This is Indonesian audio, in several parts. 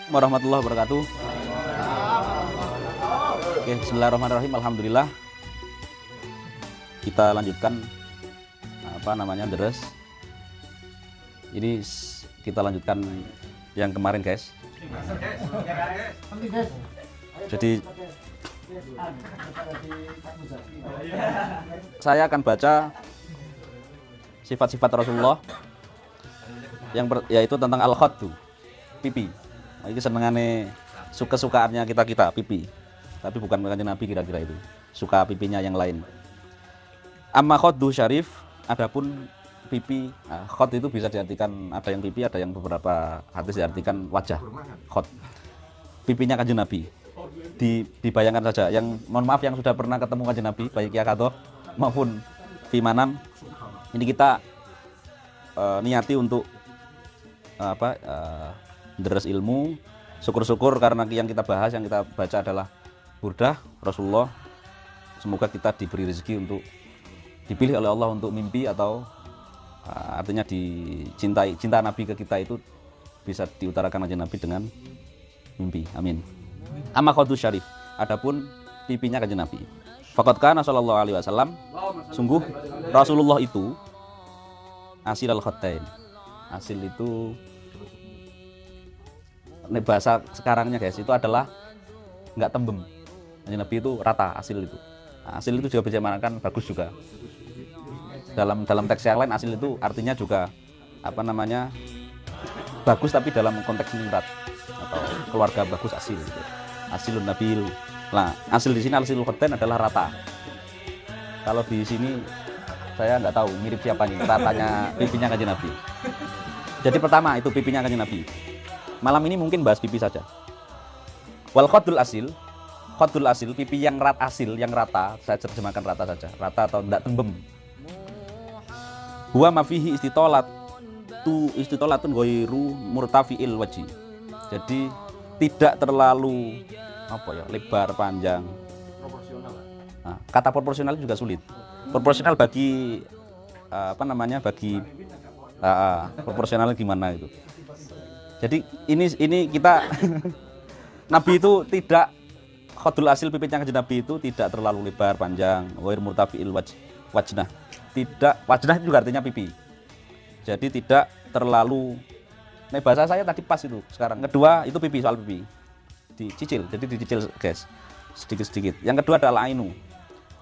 warahmatullahi wabarakatuh. Oke, bismillahirrahmanirrahim. Alhamdulillah. Kita lanjutkan deres. Ini kita lanjutkan yang kemarin, guys. Jadi saya akan baca sifat-sifat Rasulullah yaitu tentang al-khaddu, pipi. Ini senengannya suka-sukaannya kita pipi. Tapi bukan Kanjeng Nabi kira-kira itu. Suka pipinya yang lain. Amma khaddu syarif, adapun pipi, khad itu bisa diartikan ada yang pipi, ada yang beberapa hadis diartikan wajah. Khad. Pipinya Kanjeng Nabi. Dibayangkan saja, yang mohon maaf yang sudah pernah ketemu Kanjeng Nabi baik Yaqadzah maupun Fimanam. Ini kita niati untuk deres ilmu, syukur-syukur karena yang kita bahas, yang kita baca adalah burdah Rasulullah. Semoga kita diberi rezeki untuk dipilih oleh Allah untuk mimpi atau artinya cinta Nabi ke kita itu bisa diutarakan aja Nabi dengan mimpi. Amin. Amma khaddu syarif, adapun pipinya Kanjeng Nabi. Faqad kana sallallahu alaihi wasallam, sungguh Rasulullah itu asil al-khaddain. Asil itu bahasa sekarangnya, guys, itu adalah nggak tembem. Kanjeng Nabi itu rata, asil itu. Asil itu juga bisa dimaknakan bagus juga. Dalam teks yang lain asil itu artinya juga bagus tapi dalam konteks ningrat atau keluarga bagus asil gitu. Asilun nabil. Nah, asil di sini asilul khaddain adalah rata. Kalau di sini saya nggak tahu mirip siapa nih ratanya pipinya Kanjeng Nabi. Jadi pertama itu pipinya Kanjeng Nabi. Malam ini mungkin bahas pipi saja. Wal khaddul asil, pipi yang rata, saya terjemahkan rata saja. Rata atau tidak tembem. Huwa mafihi istitolatun ghairu murtafi'il wajhi. Jadi tidak terlalu lebar, panjang. Proporsional. Nah, kata proporsional juga sulit. Proporsional bagi proporsional gimana itu. Jadi ini kita Nabi itu tidak khadul asil, pipinya Kanjeng Nabi itu tidak terlalu lebar, panjang, ghair murtafi'il wajnah. Tidak, wajnah juga artinya pipi. Jadi tidak terlalu, bahasa saya tadi pas itu. Sekarang kedua itu pipi, soal pipi. Dicicil, jadi dicicil, guys. Sedikit-sedikit. Yang kedua adalah al-ainu.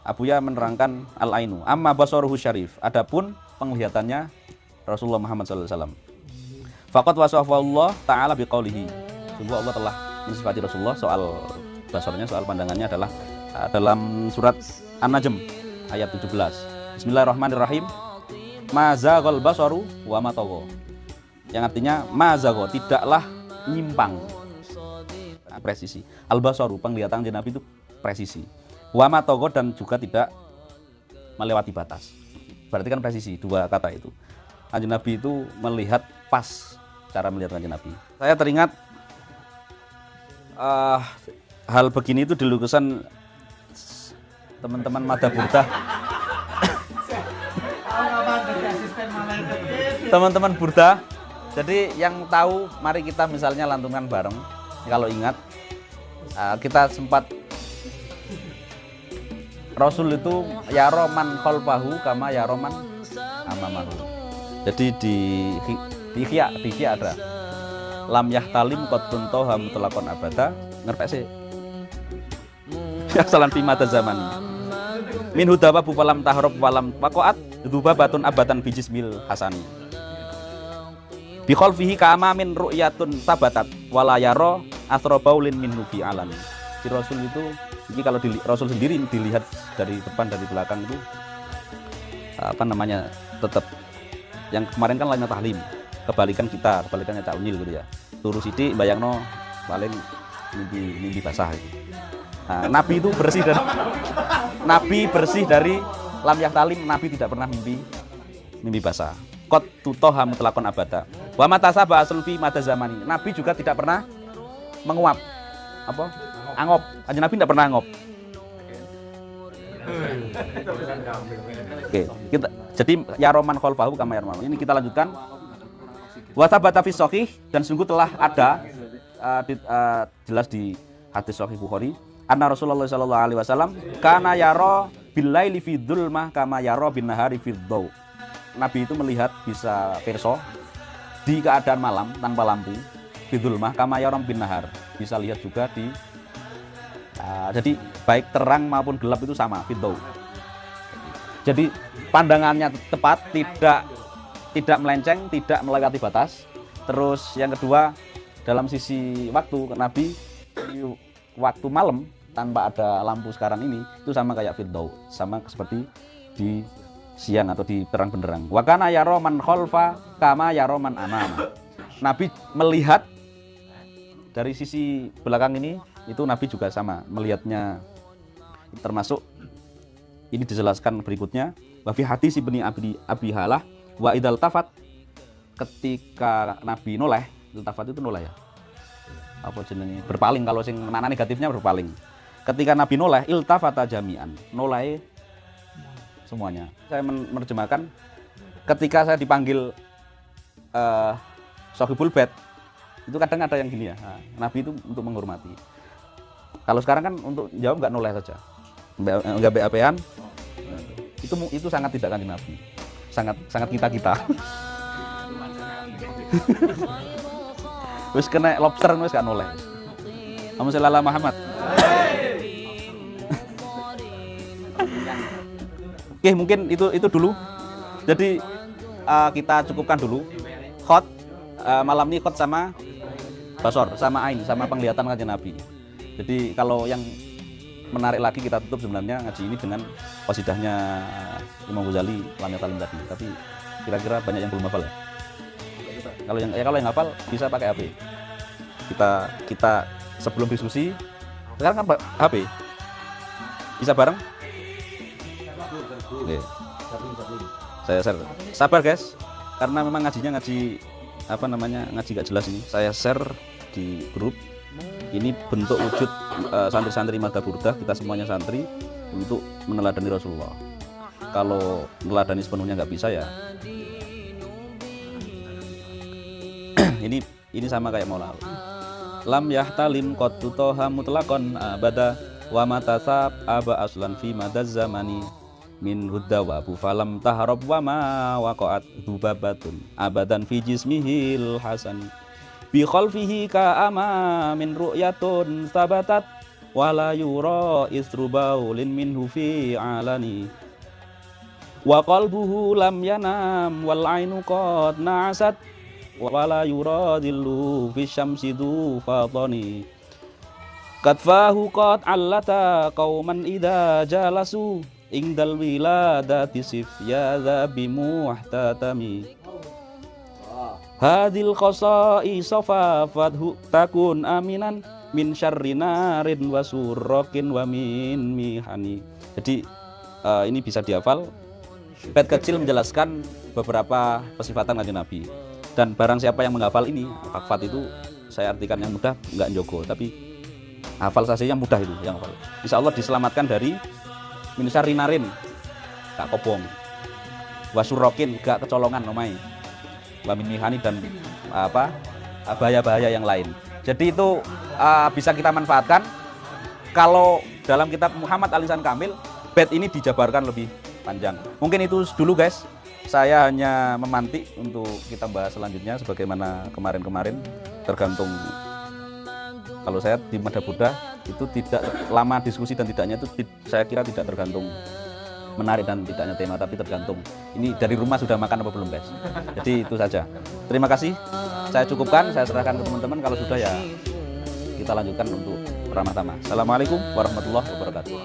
Abuya menerangkan al-ainu. Amma basaruhu syarif. Adapun penglihatannya Rasulullah Muhammad SAW. Faqad wasafallahu ta'ala biqaulihi. Sungguh Allah telah mensifati Rasulullah soal basarnya, soal pandangannya adalah dalam surat An-Najm ayat 17. Bismillahirrahmanirrahim. Ma zaghal basaru wa ma tagha. Yang artinya ma zagha, tidaklah nyimpang. Nah, presisi. Al-basaru, penglihatan Kanjeng Nabi itu presisi. Wa ma tagha, dan juga tidak melewati batas. Berarti kan presisi, dua kata itu. Kanjeng Nabi itu melihat pas cara melihat Kanjeng Nabi. Saya teringat hal begini itu di lukisan teman-teman Mada Burdah. Teman-teman Burdah. Jadi yang tahu, mari kita misalnya lantunkan bareng. Kalau ingat, kita sempat Rasul itu ya roman khalfahu kama ya roman amamahu. Jadi di Ihya ada lam yahtalim qad tuntaha mutlaqan abada, ngerpek sih. Salan fi mata zaman. Min hudawa bu falam tahrab walam waqaat dzubabatun abadan fi jismil hasani. Bi khalfihi ka'amamin ru'yatun sabatat wala yara athra baulin minhu fi alan. Si Rasul itu, ini kalau Rasul sendiri dilihat dari depan dari belakang itu tetap yang kemarin kan lainnya tahlim. Kebalikannya Cak Unyil gitu ya. Turu sithik bayangno paling mimpi basah itu. Nah, Nabi itu bersih dari lam yahtalim. Nabi tidak pernah mimpi basah. Qad tutoha mutlaqan abada. Wa matasaba asul fi mata zamani. Nabi juga tidak pernah menguap. Angop. Kanjeng Nabi tidak pernah angop. Oke, jadi ya roman khalfahu kama ya roman. Ini kita lanjutkan. Wa thabata fi shahih, dan sungguh telah ada jelas di hadis Sahih Bukhari, anna Rasulullah sallallahu alaihi wasallam kana yara billaili fi dzulmah kama yara bin nahari fi dhaw. Nabi itu melihat bisa pirsa di keadaan malam tanpa lampu, fi dzulmah kama yara bin nahar. Bisa lihat juga di jadi baik terang maupun gelap itu sama, fi dhaw. Jadi pandangannya tepat, tidak melenceng, tidak melewati batas. Terus yang kedua, dalam sisi waktu, Nabi waktu malam tanpa ada lampu sekarang ini itu sama kayak fiddaw, sama seperti di siang atau di terang benderang. Wa kana yara man khalfa kama yara man amama. Nabi melihat dari sisi belakang ini, itu Nabi juga sama melihatnya, termasuk ini dijelaskan berikutnya, wa fi hadis Ibnu Abi Halah wa idal tafat, ketika Nabi noleh, iltafat itu noleh ya. Apa jenenge? Berpaling, kalau sing makna negatifnya berpaling. Ketika Nabi noleh, iltafata jami'an. Noleh semuanya. Saya menerjemahkan ketika saya dipanggil Sohibul Bait, itu kadang ada yang gini ya. Nah, Nabi itu untuk menghormati. Kalau sekarang kan untuk jawab nggak noleh saja. Enggak BAP-an. Itu sangat tidak Kanjeng Nabi. Sangat kita. Wis kena lobster wis gak noleh. Allahumma sholli ala Muhammad. Oke, mungkin itu dulu. Jadi kita cukupkan dulu. Khot malam ini khot sama basor, sama ain, sama penglihatan Kanjeng Nabi. Jadi kalau yang menarik lagi kita tutup sebenarnya ngaji ini dengan qasidahnya Imam Ghazali Lam Yatalim tadi. Tapi kira-kira banyak yang belum hafal ya. Kalau yang hafal bisa pakai HP. Kita sebelum diskusi sekarang kan HP bisa bareng. Oke. Saya share. Sabar guys, karena memang ngajinya ngaji gak jelas ini. Saya share di grup. Ini bentuk wujud santri-santri Madhab Burdah, kita semuanya santri untuk meneladani Rasulullah. Kalau meneladani sepenuhnya nggak bisa ya. ini sama kayak Maula. Lam yahtalim qad tutoha mutlaqan abada wa matasab aba aslan fi madaz zamani min hudda wa falam taharab wa ma waqa'at dubabatun abadan fi jismihil hasani bi khalfihi ka ama min ru'yatun sabatat wala yura isru baulin minhu fi alani wa qalbuhu lam yanam wal ainu qad na'asat wala yuradillu fi syamsi du fatani katfahu qad allata qauman idza jalasu ingdal wiladati sif ya dzabi muhtatami hadil qasai safafadhu takun aminan min syarri narin wa surrakin wa min mihani. Jadi ini bisa dihafal. Bait kecil menjelaskan beberapa pesifatan Kanjeng Nabi. Dan barang siapa yang menghafal ini, hafal itu saya artikan yang mudah, enggak njogo, tapi hafal saja yang mudah itu yang hafal. Insya Allah diselamatkan dari min syarri narin, gak kobong, wasurrokin, gak kecolongan nomai, wamimihani dan bahaya-bahaya yang lain. Jadi itu bisa kita manfaatkan. Kalau dalam kitab Muhammad Al-Insan Kamil, bait ini dijabarkan lebih panjang. Mungkin itu dulu guys. Saya hanya memantik untuk kita bahas selanjutnya sebagaimana kemarin-kemarin. Tergantung, kalau saya di Madhab Buddha itu tidak lama diskusi dan tidaknya itu saya kira tidak tergantung menarik dan tidaknya tema, tapi tergantung ini dari rumah sudah makan apa belum guys. Jadi itu saja. Terima kasih. Saya cukupkan, saya serahkan ke teman-teman. Kalau sudah ya kita lanjutkan untuk ramah tamah. Assalamualaikum warahmatullahi wabarakatuh.